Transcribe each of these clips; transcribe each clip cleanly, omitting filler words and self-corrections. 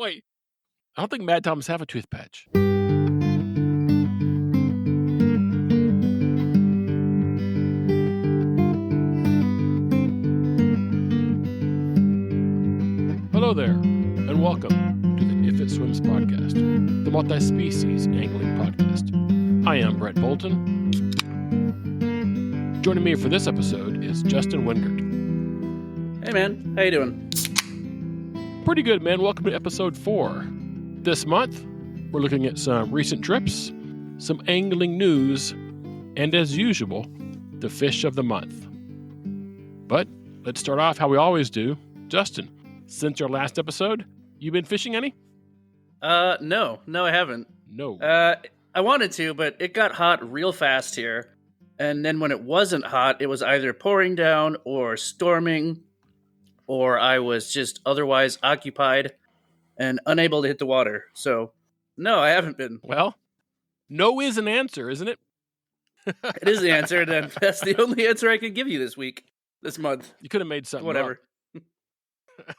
Wait, I don't think Madtoms have a toothpatch. Hello there, and welcome to the If It Swims podcast, the multi-species angling podcast. I am Brett Bolton. Joining me for this episode is Justin Wingert. Hey man, how you doing? Pretty good, man. Welcome to episode 4. This month, we're looking at some recent trips, some angling news, and as usual, the fish of the month. But let's start off how we always do. Justin, since our last episode, you been fishing any? No, I haven't. No. I wanted to, but it got hot real fast here. And then when it wasn't hot, it was either pouring down or storming, or I was just otherwise occupied and unable to hit the water. So, no, I haven't been. Well, no is an answer, isn't it? It is the answer, and that's the only answer I can give you this month. You could have made something Whatever. up.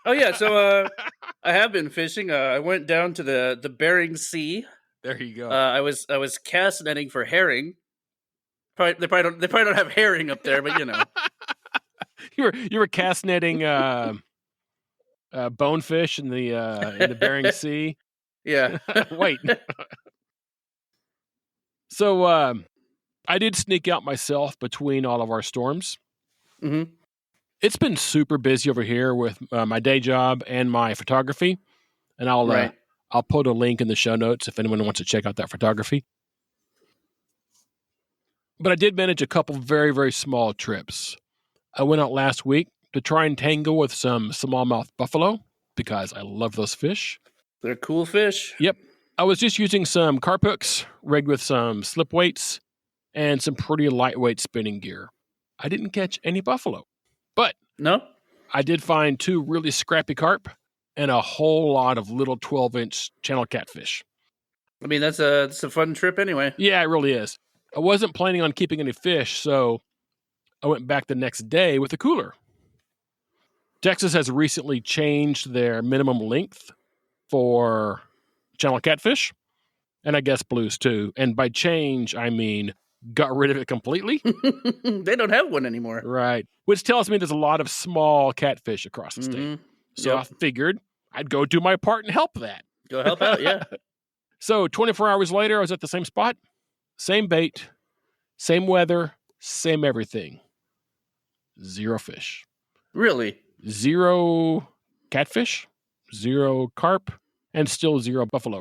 Oh, yeah, so I have been fishing. I went down to the Bering Sea. There you go. I was cast netting for herring. They probably don't have herring up there, but you know. You were cast netting bonefish in the Bering Sea. Yeah. Wait. So I did sneak out myself between all of our storms. Mm-hmm. It's been super busy over here with my day job and my photography, and I'll put a link in the show notes if anyone wants to check out that photography. But I did manage a couple very, very small trips. I went out last week to try and tangle with some smallmouth buffalo because I love those fish. They're cool fish. Yep. I was just using some carp hooks rigged with some slip weights and some pretty lightweight spinning gear. I didn't catch any buffalo, but no, I did find 2 really scrappy carp and a whole lot of little 12-inch channel catfish. I mean, that's a fun trip anyway. Yeah, it really is. I wasn't planning on keeping any fish, so I went back the next day with a cooler. Texas has recently changed their minimum length for channel catfish, and I guess blues too. And by change, I mean got rid of it completely. They don't have one anymore. Right. Which tells me there's a lot of small catfish across the state. So I figured I'd go do my part and help that. Go help out, yeah. So 24 hours later, I was at the same spot. Same bait, same weather, same everything. 0 fish. Really? 0 catfish, 0 carp, and still 0 buffalo.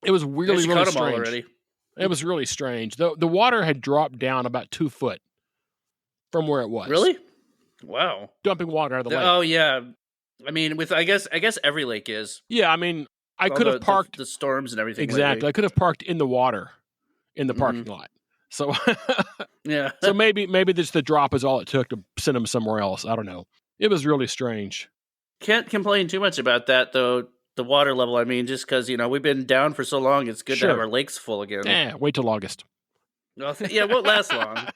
It was really, really caught strange. Them all already. It was really strange. The water had dropped down about 2 foot from where it was. Really? Wow. Dumping water out of the lake. Oh yeah. I mean, with I guess every lake is. Yeah, I mean, I could have parked the storms and everything. Exactly. Lately. I could have parked in the water in the parking lot. So yeah. So maybe just the drop is all it took to send them somewhere else. I don't know. It was really strange. Can't complain too much about that though. The water level, I mean, just because we've been down for so long, it's good to have our lakes full again. Yeah, wait till August. Well, yeah, it won't last long.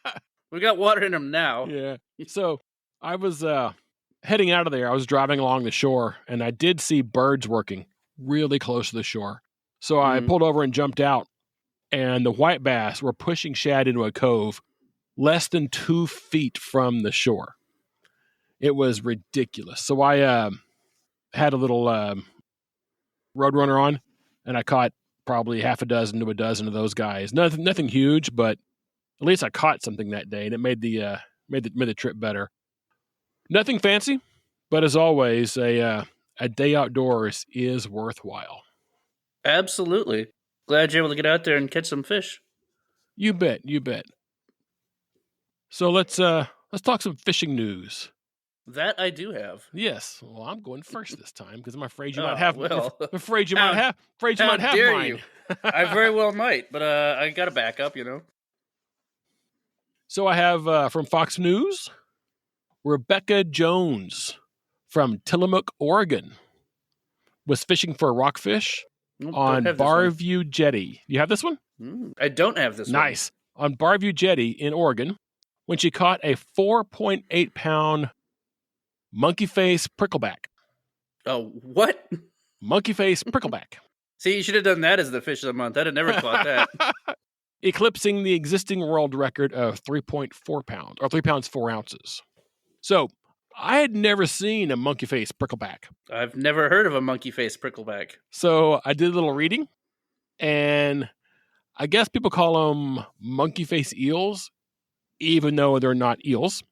We got water in them now. Yeah. So I was heading out of there. I was driving along the shore, and I did see birds working really close to the shore. So I pulled over and jumped out, and the white bass were pushing shad into a cove less than 2 feet from the shore. It was ridiculous. So I had a little Roadrunner on, and I caught probably half a dozen to a dozen of those guys. Nothing huge, but at least I caught something that day, and it made the trip better. Nothing fancy, but as always, a day outdoors is worthwhile. Absolutely. Glad you're able to get out there and catch some fish. You bet. So let's talk some fishing news. That I do have. Yes. Well, I'm going first this time because I'm afraid you might have. Afraid you might have mine. You. I very well might, but I got to back up, So I have from Fox News, Rebecca Jones from Tillamook, Oregon, was fishing for a rockfish on Barview Jetty. You have this one? I don't have this one. Nice. On Barview Jetty in Oregon, when she caught a 4.8-pound monkey face prickleback. Oh, what? monkey face prickleback. See, you should have done that as the fish of the month. I'd have never caught that. Eclipsing the existing world record of 3.4 pounds, or 3 pounds 4 ounces. So, I had never seen a monkey face prickleback. I've never heard of a monkey face prickleback. So, I did a little reading, and I guess people call them monkey face eels, even though they're not eels.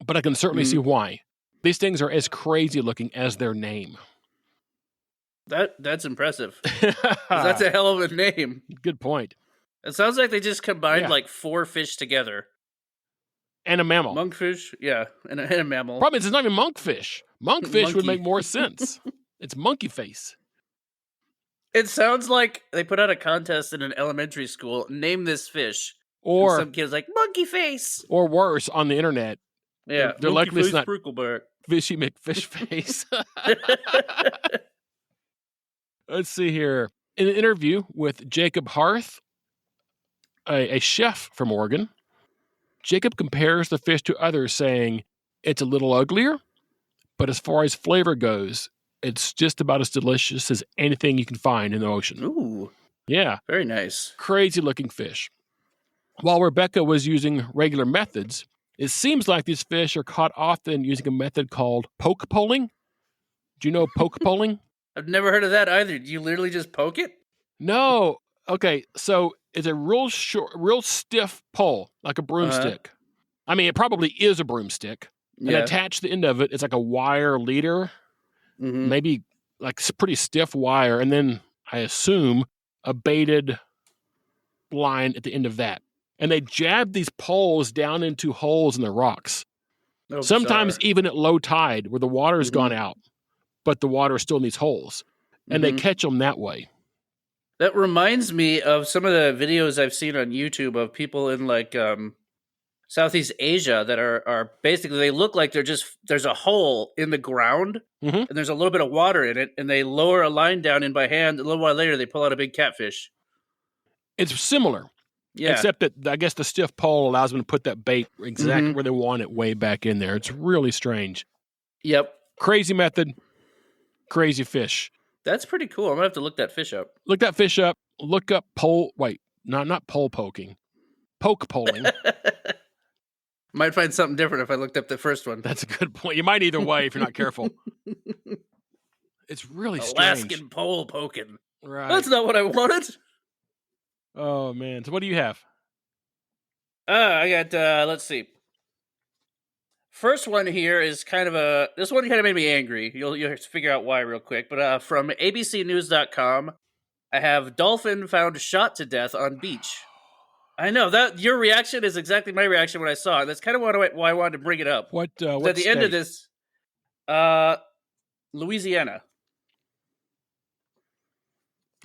But I can certainly see why. These things are as crazy looking as their name. That's impressive. That's a hell of a name. Good point. It sounds like they just combined like 4 fish together. And a mammal. Monkfish, yeah, and a mammal. Problem is, it's not even monkfish. Monkfish would make more sense. It's monkey face. It sounds like they put out a contest in an elementary school. Name this fish. Or and some kid's like, monkey face. Or worse, on the internet. Yeah, they're likely it's not prickleback. Fishy McFish face. Let's see here. In an interview with Jacob Harth, a chef from Oregon, Jacob compares the fish to others, saying it's a little uglier, but as far as flavor goes, it's just about as delicious as anything you can find in the ocean. Ooh. Yeah. Very nice. Crazy looking fish. While Rebecca was using regular methods, it seems like these fish are caught often using a method called poke poling. Do you know poke poling? I've never heard of that either. Do you literally just poke it? No. Okay, so it's a real stiff pole, like a broomstick. I mean, it probably is a broomstick. And attached to the end of it, it's like a wire leader, maybe like pretty stiff wire, and then I assume a baited line at the end of that. And they jab these poles down into holes in the rocks. Oh, sometimes even at low tide where the water's gone out, but the water is still in these holes. And they catch them that way. That reminds me of some of the videos I've seen on YouTube of people in like Southeast Asia that are basically, they look like there's a hole in the ground and there's a little bit of water in it, and they lower a line down in by hand. A little while later, they pull out a big catfish. It's similar. Yeah. Except that I guess the stiff pole allows them to put that bait exactly where they want it, way back in there. It's really strange. Yep. Crazy method. Crazy fish. That's pretty cool. I'm going to have to look that fish up. Look that fish up. Look up not pole poking. Poke poling. Might find something different if I looked up the first one. That's a good point. You might either way if you're not careful. It's really strange. Alaskan pole poking. Right. That's not what I wanted. Oh, man. So what do you have? I got, let's see. First one here is this one kind of made me angry. You'll have to figure out why real quick. But from abcnews.com, I have dolphin found shot to death on beach. I know that your reaction is exactly my reaction when I saw it. That's kind of why I wanted to bring it up. What at the end of this, Louisiana.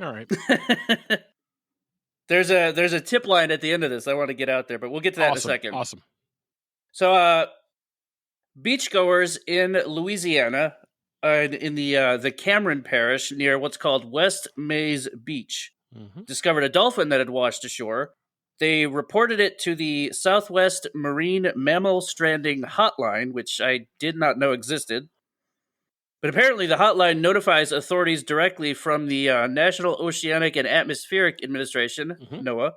All right. There's a tip line at the end of this I want to get out there, but we'll get to that in a second. Awesome. So, beachgoers in Louisiana, in the Cameron Parish near what's called West Mays Beach, discovered a dolphin that had washed ashore. They reported it to the Southwest Marine Mammal Stranding Hotline, which I did not know existed. But apparently the hotline notifies authorities directly from the National Oceanic and Atmospheric Administration, NOAA.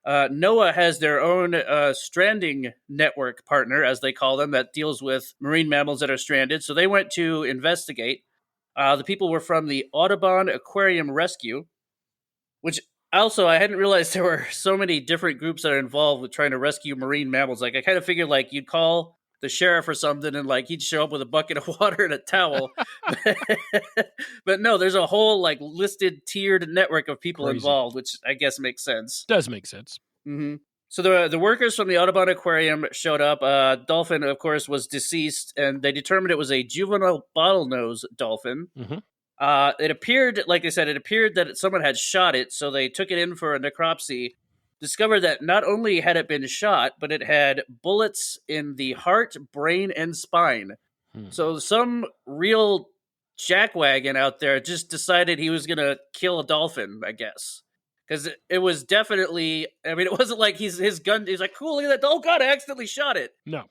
NOAA has their own stranding network partner, as they call them, that deals with marine mammals that are stranded. So they went to investigate. The people were from the Audubon Aquarium Rescue, which also I hadn't realized there were so many different groups that are involved with trying to rescue marine mammals. Like I kind of figured like you'd call the sheriff or something and like he'd show up with a bucket of water and a towel. But no, there's a whole like listed tiered network of people involved, which I guess makes sense. Does make sense. So the workers from the Audubon Aquarium showed up. Dolphin, of course, was deceased, and they determined it was a juvenile bottlenose dolphin. It appeared, like I said, that someone had shot it, so they took it in for a necropsy. Discovered that not only had it been shot, but it had bullets in the heart, brain, and spine. So some real jackwagon out there just decided he was going to kill a dolphin, I guess. Because it was definitely, I mean, it wasn't like his gun, he's like, cool, look at that, oh God, I accidentally shot it. No.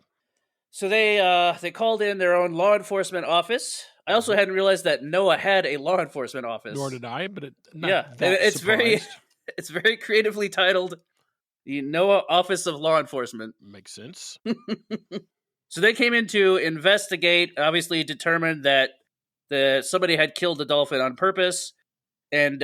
So they called in their own law enforcement office. I also hadn't realized that NOAA had a law enforcement office. Nor did I, but it's very creatively titled the NOAA Office of Law Enforcement. Makes sense. So they came in to investigate, obviously determined that somebody had killed the dolphin on purpose. And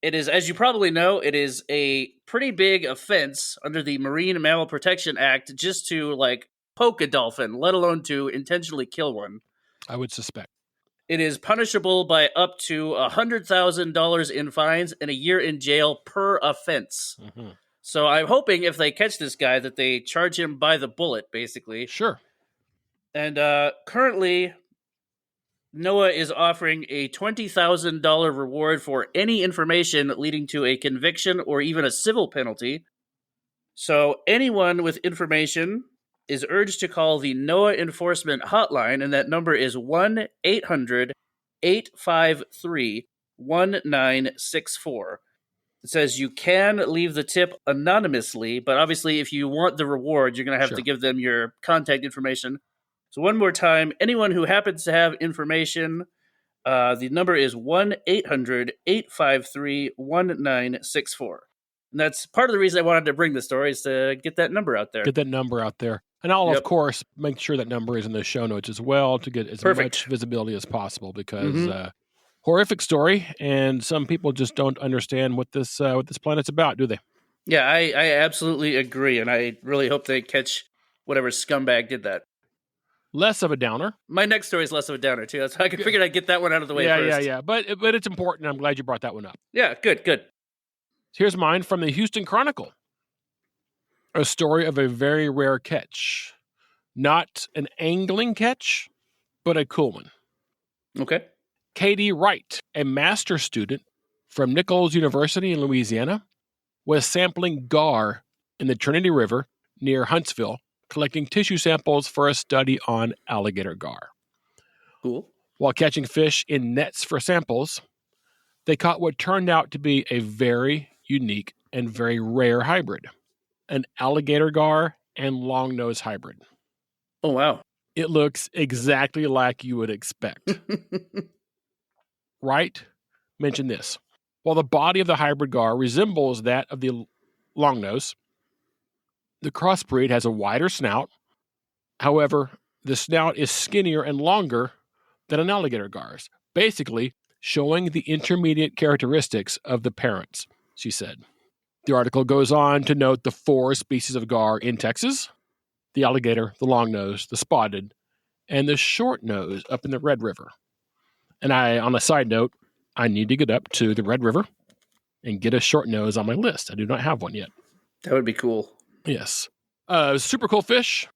it is, as you probably know, it is a pretty big offense under the Marine Mammal Protection Act just to, like, poke a dolphin, let alone to intentionally kill one. I would suspect. It is punishable by up to $100,000 in fines and a year in jail per offense. Mm-hmm. So I'm hoping if they catch this guy that they charge him by the bullet, basically. Sure. And currently, NOAA is offering a $20,000 reward for any information leading to a conviction or even a civil penalty. So anyone with information is urged to call the NOAA Enforcement Hotline, and that number is 1-800-853-1964. It says you can leave the tip anonymously, but obviously if you want the reward, you're going to have to give them your contact information. So one more time, anyone who happens to have information, the number is 1-800-853-1964. And that's part of the reason I wanted to bring this story, is to get that number out there. Get that number out there. And I'll, of course, make sure that number is in the show notes as well to get as much visibility as possible, because horrific story, and some people just don't understand what this planet's about, do they? Yeah, I absolutely agree, and I really hope they catch whatever scumbag did that. Less of a downer. My next story is less of a downer, too. That's how I figured I'd get that one out of the way first. Yeah. But it's important. I'm glad you brought that one up. Yeah, good. Here's mine from the Houston Chronicle. A story of a very rare catch. Not an angling catch, but a cool one. Okay. Katie Wright, a master's student from Nichols University in Louisiana, was sampling gar in the Trinity River near Huntsville, collecting tissue samples for a study on alligator gar. Cool. While catching fish in nets for samples, they caught what turned out to be a very unique and very rare hybrid, an alligator gar and longnose hybrid. Oh, wow. It looks exactly like you would expect. Wright mentioned this. While the body of the hybrid gar resembles that of the longnose, the crossbreed has a wider snout. However, the snout is skinnier and longer than an alligator gar's, basically showing the intermediate characteristics of the parents, she said. The article goes on to note the 4 species of gar in Texas: the alligator, the longnose, the spotted, and the short nose up in the Red River. And on a side note, I need to get up to the Red River and get a short nose on my list. I do not have one yet. That would be cool. Yes. Super cool fish.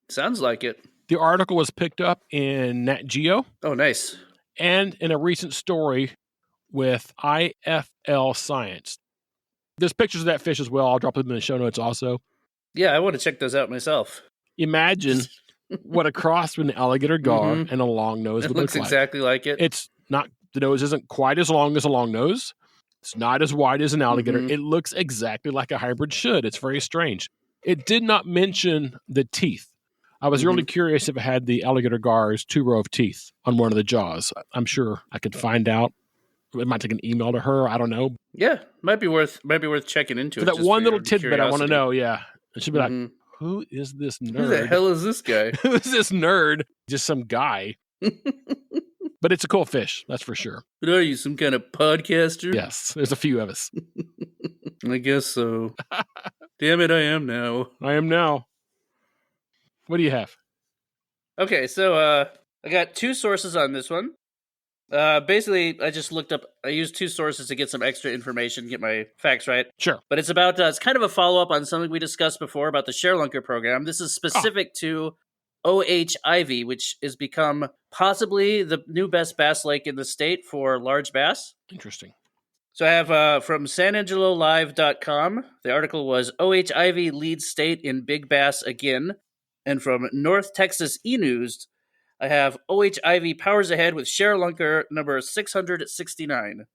Sounds like it. The article was picked up in Nat Geo. Oh, nice. And in a recent story with IFL Science. There's pictures of that fish as well. I'll drop them in the show notes also. Yeah, I want to check those out myself. Imagine what a cross between an alligator gar and a long nose would look like. It looks exactly like it. It's not, the nose isn't quite as long as a long nose. It's not as wide as an alligator. It looks exactly like a hybrid should. It's very strange. It did not mention the teeth. I was really curious if it had the alligator gar's 2 row of teeth on one of the jaws. I'm sure I could find out. It might take an email to her. I don't know. Yeah, might be worth checking into. For that one little tidbit, I want to know. Yeah, it should be like, who is this nerd? Who the hell is this guy? Who is this nerd? Just some guy. But it's a cool fish, that's for sure. But are you some kind of podcaster? Yes, there's a few of us. I guess so. Damn it, I am now. I am now. What do you have? Okay, so I got 2 sources on this one. Basically, I used 2 sources to get some extra information, get my facts right. Sure. But it's about, it's kind of a follow-up on something we discussed before about the ShareLunker program. This is specific to OHIV, which has become possibly the new best bass lake in the state for large bass. Interesting. So I have from SanAngeloLive.com, the article was OHIV leads state in big bass again. And from North Texas E-News, I have OHIV powers ahead with ShareLunker number 669.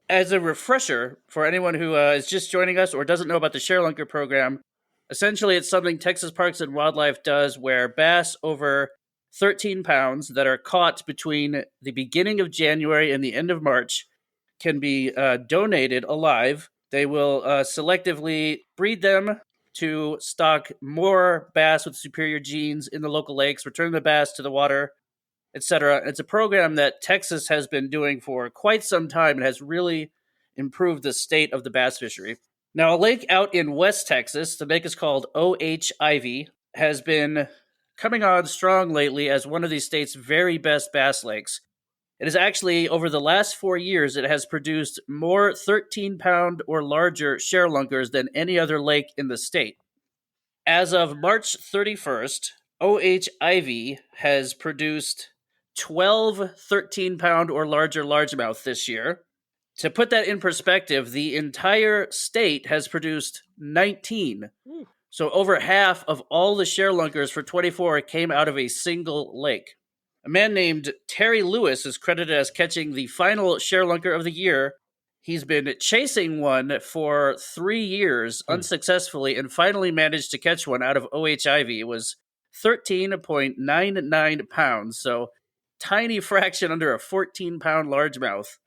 As a refresher for anyone who is just joining us or doesn't know about the ShareLunker program, essentially it's something Texas Parks and Wildlife does where bass over 13 pounds that are caught between the beginning of January and the end of March can be donated alive. They will selectively breed them to stock more bass with superior genes in the local lakes, return the bass to the water, etc. It's a program that Texas has been doing for quite some time and has really improved the state of the bass fishery. Now, a lake out in West Texas, the lake is called O.H. Ivy, has been coming on strong lately as one of the state's very best bass lakes. It is actually, over the last 4 years, it has produced more 13-pound or larger sharelunkers than any other lake in the state. As of March 31st, O.H. Ivy has produced 12 13-pound or larger largemouth this year. To put that in perspective, the entire state has produced 19. So over half of all the sharelunkers for 24 came out of a single lake. A man named Terry Lewis is credited as catching the final sharelunker of the year. He's been chasing one for 3 years unsuccessfully and finally managed to catch one out of O.H. Ivy. It was 13.99 pounds, so tiny fraction under a 14-pound largemouth.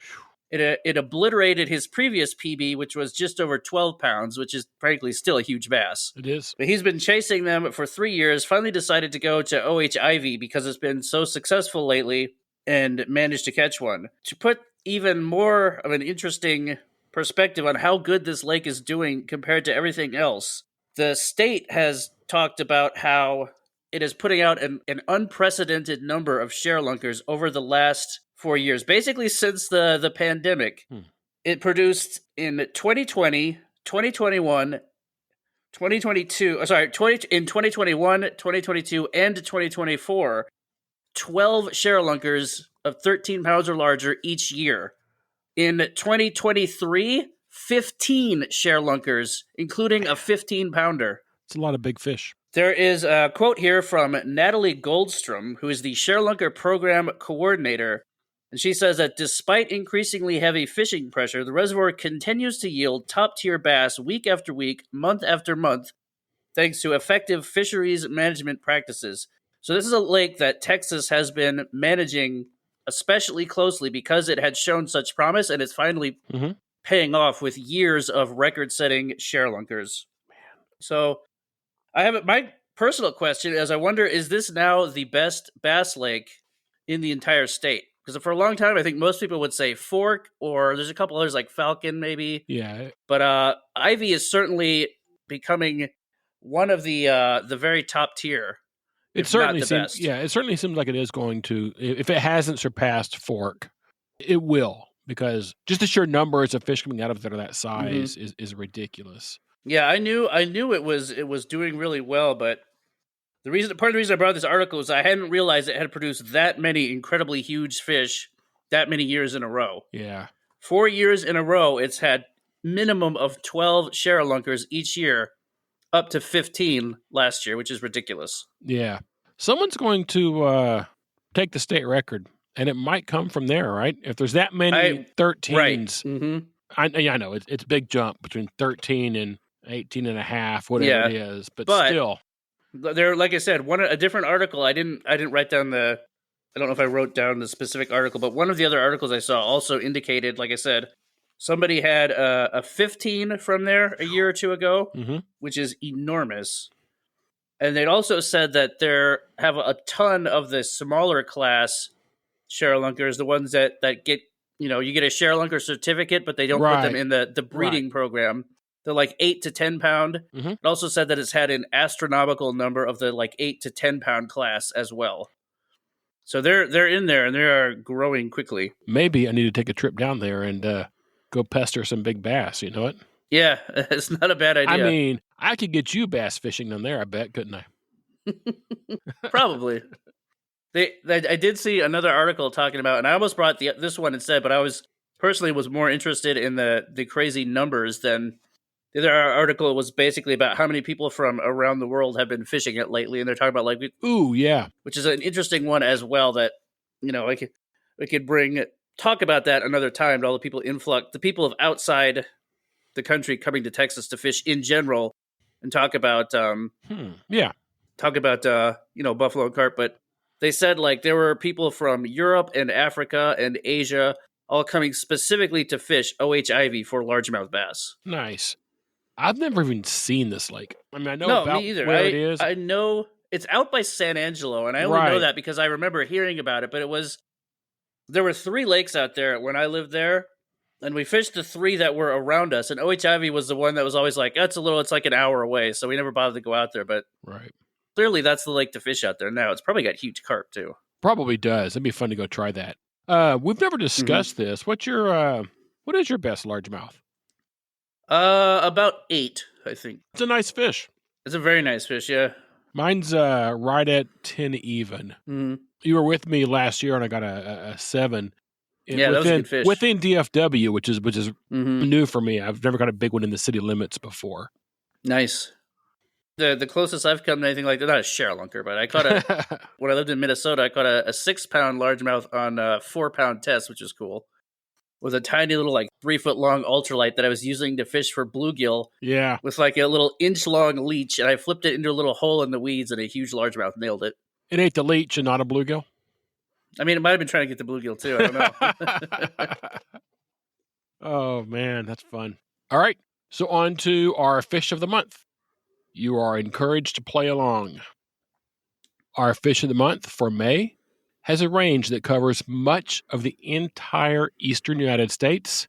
It obliterated his previous PB, which was just over 12 pounds, which is frankly still a huge bass. It is. But he's been chasing them for 3 years, finally decided to go to O.H. Ivy because it's been so successful lately and managed to catch one. To put even more of an interesting perspective on how good this lake is doing compared to everything else, the state has talked about how it is putting out an unprecedented number of sharelunkers over the last 4 years, basically since the pandemic. It produced in 2020, 2021, 2022, in 2021, 2022, and 2024, 12 sharelunkers of 13 pounds or larger each year. In 2023, 15 sharelunkers, including a 15-pounder. It's a lot of big fish. There is a quote here from Natalie Goldstrom, who is the Sharelunker Program Coordinator. And she says that despite increasingly heavy fishing pressure, the reservoir continues to yield top-tier bass week after week, month after month, thanks to effective fisheries management practices. So this is a lake that Texas has been managing especially closely because it had shown such promise, and it's finally paying off with years of record-setting sharelunkers. So I have my personal question is, I wonder, is this now the best bass lake in the entire state? Because for a long time, I think most people would say Fork, or there's a couple others like Falcon, maybe. Yeah. But Ivy is certainly becoming one of the very top tier. It certainly seems. Yeah, it certainly seems like it is going to. If it hasn't surpassed Fork, it will, because just the sheer numbers of fish coming out of there that size is ridiculous. Yeah, I knew it was doing really well, but part of the reason I brought this article is I hadn't realized it had produced that many incredibly huge fish that many years in a row. Yeah. 4 years in a row, it's had minimum of 12 sharelunkers each year, up to 15 last year, which is ridiculous. Yeah. Someone's going to take the state record, and it might come from there, right? If there's that many 13s. Right. I know it's a big jump between 13 and 18 and a half, whatever it is, but still. There, like I said, a different article. I didn't write down I don't know if I wrote down the specific article, but one of the other articles I saw also indicated, like I said, somebody had a 15 from there a year or two ago, which is enormous. And they'd also said that there have a ton of the smaller class sharelunkers, the ones that get, you get a sharelunker certificate, but they don't put them in the breeding program. They're like 8 to 10 pound. It also said that it's had an astronomical number of the like 8 to 10 pound class as well. So they're in there and they are growing quickly. Maybe I need to take a trip down there and go pester some big bass. You know what? Yeah, it's not a bad idea. I mean, I could get you bass fishing down there, I bet, couldn't I? Probably. I did see another article talking about, and I almost brought this one instead, but I was more interested in the crazy numbers than the other article. Was basically about how many people from around the world have been fishing it lately, and they're talking about which is an interesting one as well. That we could talk about that another time. To all the people of outside the country coming to Texas to fish in general, and talk about buffalo and carp, but They said like there were people from Europe and Africa and Asia all coming specifically to fish OHIV for largemouth bass. Nice. I've never even seen this lake. I mean, I know No, me about either. where it is. I know it's out by San Angelo, and I only know Right. that because I remember hearing about it. But there were 3 lakes out there when I lived there, and we fished the 3 that were around us. And OHIV was the one that was always like, it's like an hour away, so we never bothered to go out there. But Right. clearly, that's the lake to fish out there now. It's probably got huge carp too. Probably does. It'd be fun to go try that. We've never discussed this. What is your best largemouth? About 8, I think. It's a nice fish. It's a very nice fish, yeah. Mine's right at 10 even. Mm-hmm. You were with me last year, and I got a 7. Yeah, that was a good fish. Within DFW, which is new for me. I've never got a big one in the city limits before. Nice. The closest I've come to anything like that, not a sharelunker, but I caught when I lived in Minnesota, I caught a 6-pound largemouth on a 4-pound test, which was cool. With a tiny little 3-foot long ultralight that I was using to fish for bluegill. Yeah. With a little inch long leech, and I flipped it into a little hole in the weeds, and a huge largemouth nailed it. It ate the leech and not a bluegill? I mean, it might have been trying to get the bluegill too. I don't know. Oh, man, that's fun. All right. So on to our fish of the month. You are encouraged to play along. Our fish of the month for May has a range that covers much of the entire eastern United States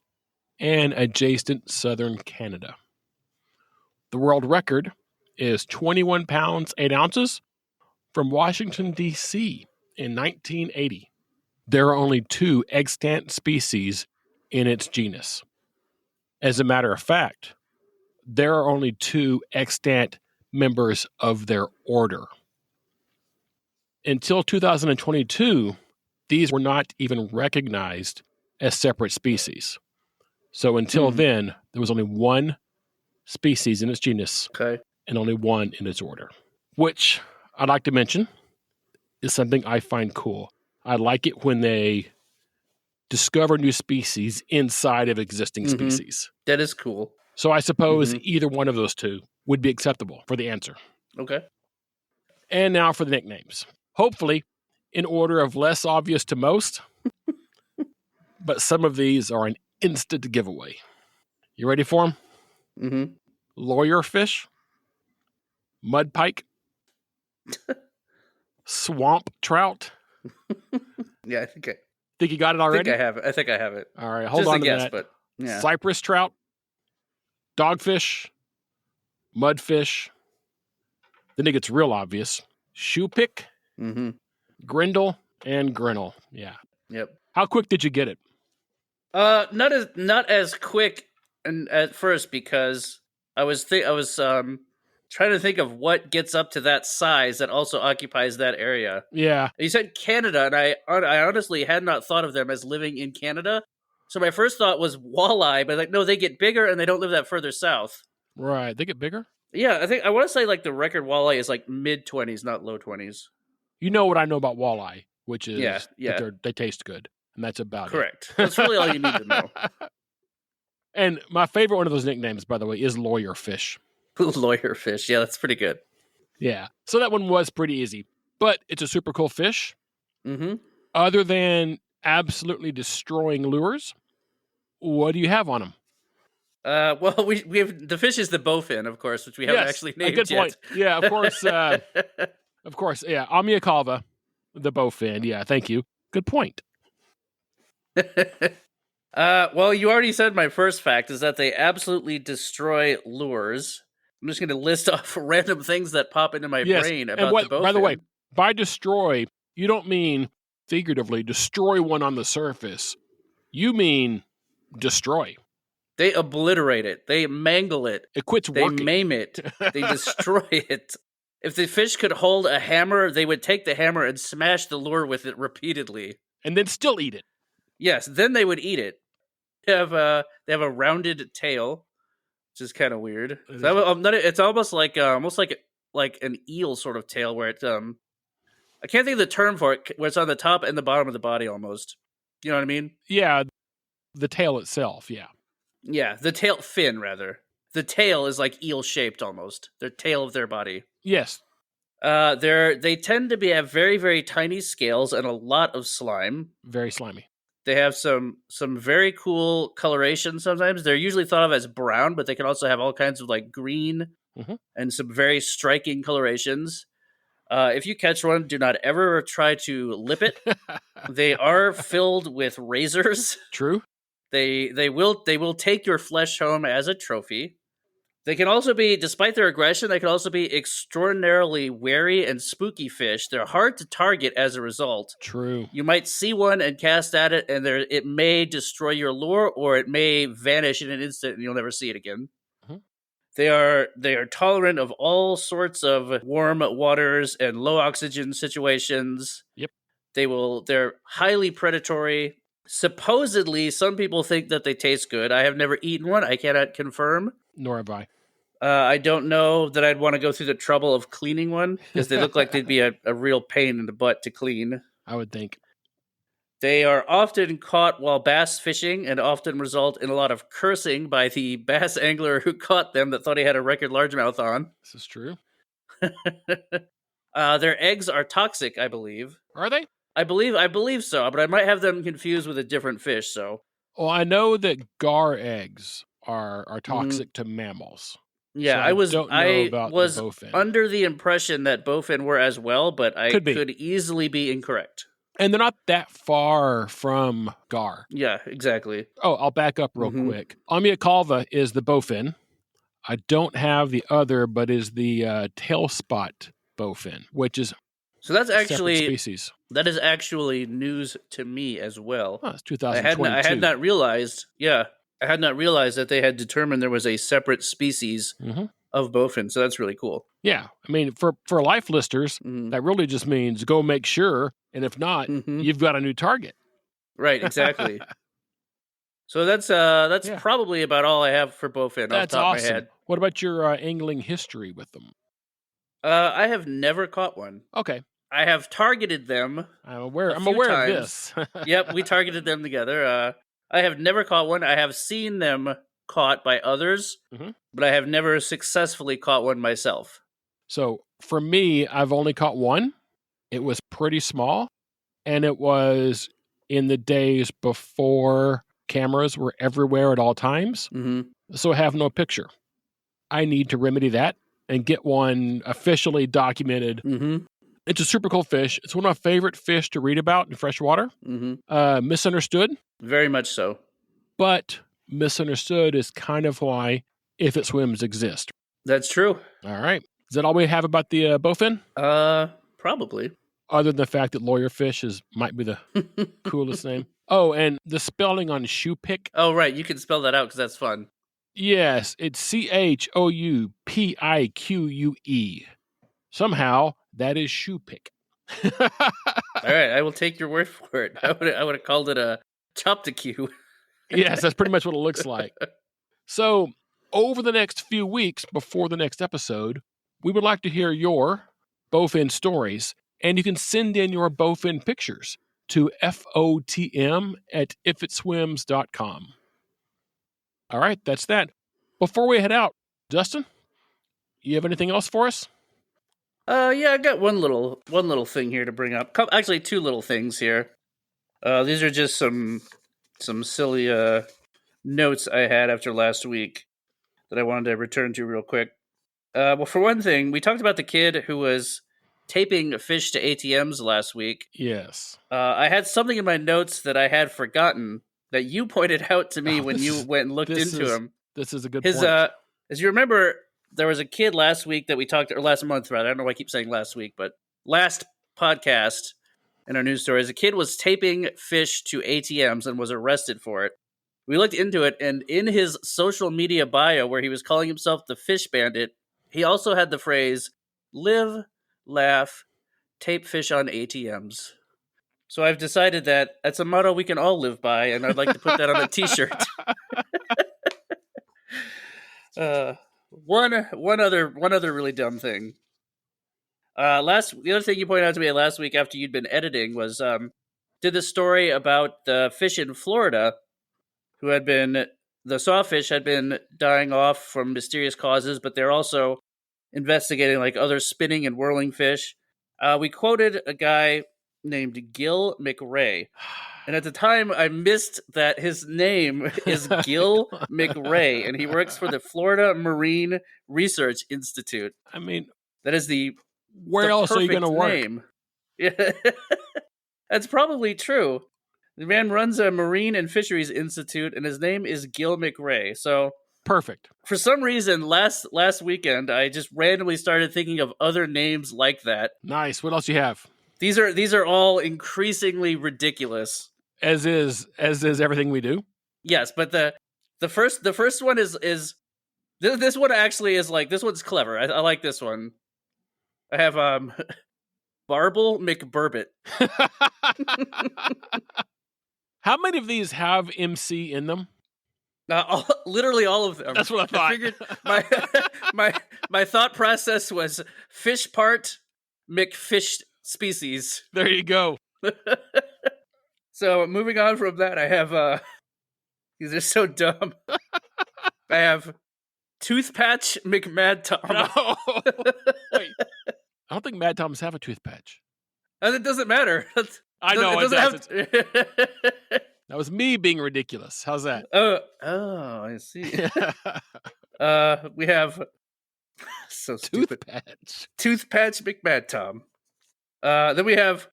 and adjacent southern Canada. The world record is 21 pounds, 8 ounces from Washington, D.C. in 1980. There are only 2 extant species in its genus. As a matter of fact, there are only 2 extant members of their order. Until 2022, these were not even recognized as separate species. So until then, there was only 1 species in its genus and only 1 in its order, which I'd like to mention is something I find cool. I like it when they discover new species inside of existing species. That is cool. So I suppose either one of those 2 would be acceptable for the answer. Okay. And now for the nicknames. Hopefully, in order of less obvious to most, but some of these are an instant giveaway. You ready for them? Mm-hmm. Lawyer fish, mud pike, swamp trout. Yeah, I think Think you got it already? I think I have it. All right, hold on to that. But yeah. Cypress trout, dogfish, mudfish. Then it gets real obvious. Shoe pick, grindle, and grinnell. Yeah. Yep. How quick did you get it? Not as quick and at first because I was trying to think of what gets up to that size that also occupies that area. Yeah. You said Canada, and I honestly had not thought of them as living in Canada. So my first thought was walleye, but no, they get bigger and they don't live that further south. Right. They get bigger? Yeah, I want to say the record walleye is mid-20s, not low 20s. You know what I know about walleye, which is that they taste good, and that's about Correct. That's really all you need to know. And my favorite one of those nicknames, by the way, is lawyer fish. Lawyer fish. Yeah, that's pretty good. Yeah. So that one was pretty easy, but it's a super cool fish. Mm-hmm. Other than absolutely destroying lures, what do you have on them? Well, we have the fish is the bowfin, of course, which we haven't actually named good yet. Point. Yeah, of course. Of course. Yeah, Amiacalva, the bowfin. Yeah, thank you. Good point. Well, you already said my first fact is that they absolutely destroy lures. I'm just going to list off random things that pop into my brain about the bowfin. By the way, by destroy, you don't mean figuratively destroy one on the surface. You mean destroy. They obliterate it. They mangle it. It quits working. They maim it. They destroy it. If the fish could hold a hammer, they would take the hammer and smash the lure with it repeatedly. And then still eat it. Yes, then they would eat it. They have a rounded tail, which is kind of weird. It's almost like an eel sort of tail, where it I can't think of the term for it, where it's on the top and the bottom of the body almost. You know what I mean? Yeah, the tail itself. Yeah. Yeah, the tail fin rather. The tail is like eel shaped almost. The tail of their body. Yes. They tend to have very, very tiny scales and a lot of slime. Very slimy. They have some very cool coloration sometimes. They're usually thought of as brown, but they can also have all kinds of like green and some very striking colorations. If you catch one, do not ever try to lip it. They are filled with razors. True. They will take your flesh home as a trophy. They can also be, despite their aggression, they can also be extraordinarily wary and spooky fish. They're hard to target as a result. True. You might see one and cast at it, and it may destroy your lure, or it may vanish in an instant, and you'll never see it again. They are tolerant of all sorts of warm waters and low oxygen situations. Yep. They're highly predatory. Supposedly, some people think that they taste good. I have never eaten one. I cannot confirm. Nor have I. I don't know that I'd want to go through the trouble of cleaning one, because they look like they'd be a real pain in the butt to clean. I would think. They are often caught while bass fishing and often result in a lot of cursing by the bass angler who caught them that thought he had a record largemouth on. This is true. Their eggs are toxic, I believe. Are they? I believe so, but I might have them confused with a different fish, so. Well, I know that gar eggs are toxic to mammals. Yeah, so I was under the impression that bowfin were as well, but I could easily be incorrect. And they're not that far from gar. Yeah, exactly. Oh, I'll back up real quick. Amiacalva is the bowfin. I don't have the other, but is the tail spot bowfin, which is so that's actually species. That is actually news to me as well. Oh, it's 2022. I had not realized. Yeah, I had not realized that they had determined there was a separate species of bowfin. So that's really cool. Yeah, I mean, for life listers, that really just means go make sure, and if not, you've got a new target. Right, exactly. So that's probably about all I have for bowfin off the top of my head. What about your angling history with them? I have never caught one. Okay. I have targeted them. I'm aware of this. Yep, we targeted them together. I have never caught one. I have seen them caught by others, but I have never successfully caught one myself. So for me, I've only caught one. It was pretty small, and it was in the days before cameras were everywhere at all times. So I have no picture. I need to remedy that and get one officially documented. It's a super cool fish. It's one of my favorite fish to read about in freshwater. Misunderstood. Very much so. But misunderstood is kind of why If It Swims exist. That's true. All right. Is that all we have about the bowfin? Probably. Other than the fact that lawyerfish might be the coolest name. Oh, and the spelling on shoepick. Oh, right. You can spell that out because that's fun. Yes, it's CHOUPIQUE. Somehow, that is shoepick. All right, I will take your word for it. I would have called it a chop-to-cue. Yes, that's pretty much what it looks like. So, over the next few weeks before the next episode, we would like to hear your bowfin stories, and you can send in your bowfin pictures to FOTM@ifitswims.com. All right, that's that. Before we head out, Justin, you have anything else for us? Yeah, I got one little thing here to bring up. Actually, two little things here. These are just some silly notes I had after last week that I wanted to return to real quick. Well, for one thing, we talked about the kid who was taping fish to ATMs last week. Yes. I had something in my notes that I had forgotten that you pointed out to me when you went and looked into him. This is a good point. As you remember, there was a kid last week that we talked, or last month rather. I don't know why I keep saying last week, but last podcast in our news stories, a kid was taping fish to ATMs and was arrested for it. We looked into it, and in his social media bio, where he was calling himself the Fish Bandit, he also had the phrase, "Live, laugh, tape fish on ATMs." So I've decided that that's a motto we can all live by, and I'd like to put that on a t-shirt. One other really dumb thing. The other thing you pointed out to me last week after you'd been editing was did this story about the fish in Florida the sawfish had been dying off from mysterious causes, but they're also investigating like other spinning and whirling fish. We quoted a guy named Gil McRae. And at the time, I missed that his name is Gil McRae, and he works for the Florida Marine Research Institute. I mean, that is the where else are you going to work? Name. Yeah, that's probably true. The man runs a Marine and Fisheries Institute, and his name is Gil McRae. So perfect. For some reason, last weekend, I just randomly started thinking of other names like that. Nice. What else you have? These are all increasingly ridiculous. As is everything we do. Yes, but the first one is this one actually is like, this one's clever. I like this one. I have Barble McBurbot. How many of these have MC in them? Literally all of them. That's what I thought. I figured my thought process was fish part McFish species. There you go. So moving on from that, I have these are so dumb. I have Toothpatch McMadtom. No. Wait, I don't think Madtoms have a toothpatch. And it doesn't matter. I know it doesn't have. That was me being ridiculous. How's that? Oh, I see. We have so stupid. Toothpatch McMadtom. Then we have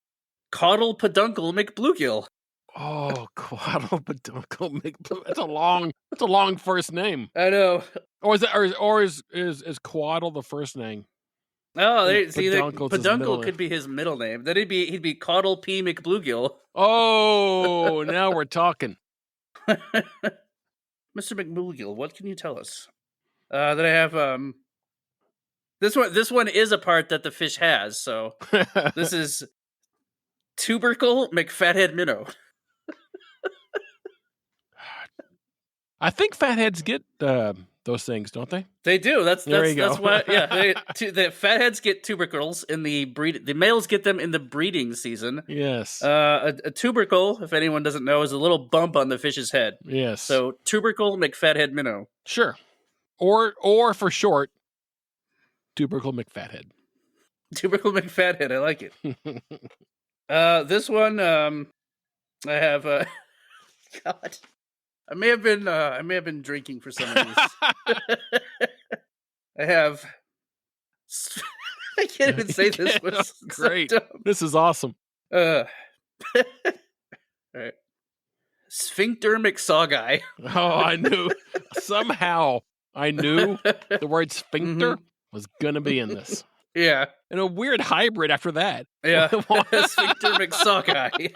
Caudal Peduncle McBluegill. Oh, Caudal Peduncle McBluegill. That's a long first name. I know. Or is Caudal the first name? Oh, Peduncle could be his middle name. Then he'd be Caudal P McBluegill. Oh, now we're talking. Mr. McBluegill, what can you tell us? Then I have this one is a part that the fish has. So this is Tubercle McFathead Minnow. I think fatheads get those things, don't they? They do. That's why. Yeah, the fatheads get tubercles in the breed. The males get them in the breeding season. Yes. A tubercle, if anyone doesn't know, is a little bump on the fish's head. Yes. So Tubercle McFathead Minnow. Sure. Or for short, Tubercle McFathead. Tubercle McFathead. I like it. This one, I have. God. I may have been drinking for some of these. I have. I can't even say this was great. So this is awesome. All right. Sphincter McSawguy. Oh, I knew. Somehow I knew the word sphincter was gonna be in this. Yeah. And a weird hybrid after that. Yeah. Sphincter McSawguy.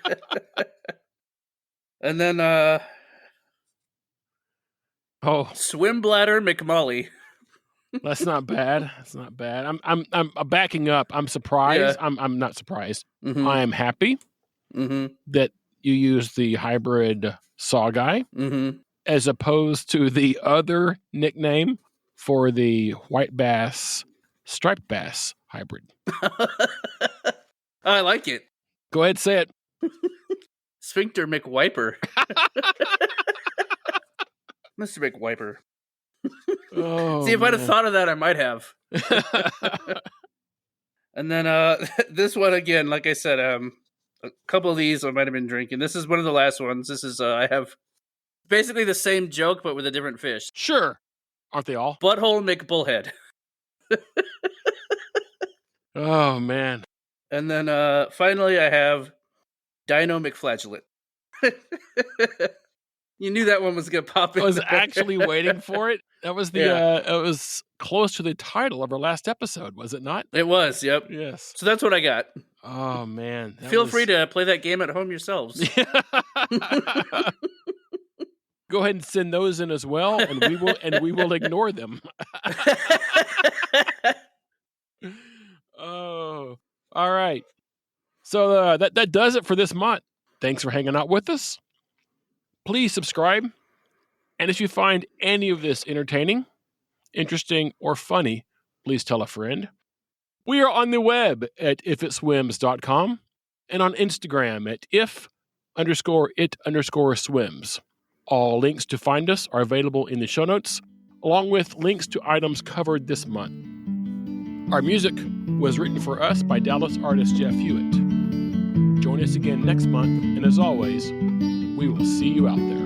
And then Swim Bladder McMully. That's not bad. That's not bad. I'm backing up. I'm surprised. Yeah. I'm not surprised. I am happy that you use the hybrid saw guy as opposed to the other nickname for the white bass, striped bass hybrid. I like it. Go ahead, say it. Sphincter McWiper. Mr. McWiper. Oh, see, if I'd have thought of that, I might have. And then this one again, like I said, a couple of these I might have been drinking. This is one of the last ones. This is I have basically the same joke but with a different fish. Sure, aren't they all? Butthole McBullhead. Oh man! And then finally, I have Dino McFlagellant. You knew that one was going to pop in. I was actually waiting for it. That was the it was close to the title of our last episode, was it not? It was, yep. Yes. So that's what I got. Oh man. Feel free to play that game at home yourselves. Go ahead and send those in as well, and we will ignore them. Oh. All right. So that does it for this month. Thanks for hanging out with us. Please subscribe. And if you find any of this entertaining, interesting, or funny, please tell a friend. We are on the web at ifitswims.com and on Instagram at if_it_swims. All links to find us are available in the show notes, along with links to items covered this month. Our music was written for us by Dallas artist Jeff Hewitt. Join us again next month, and as always, we will see you out there.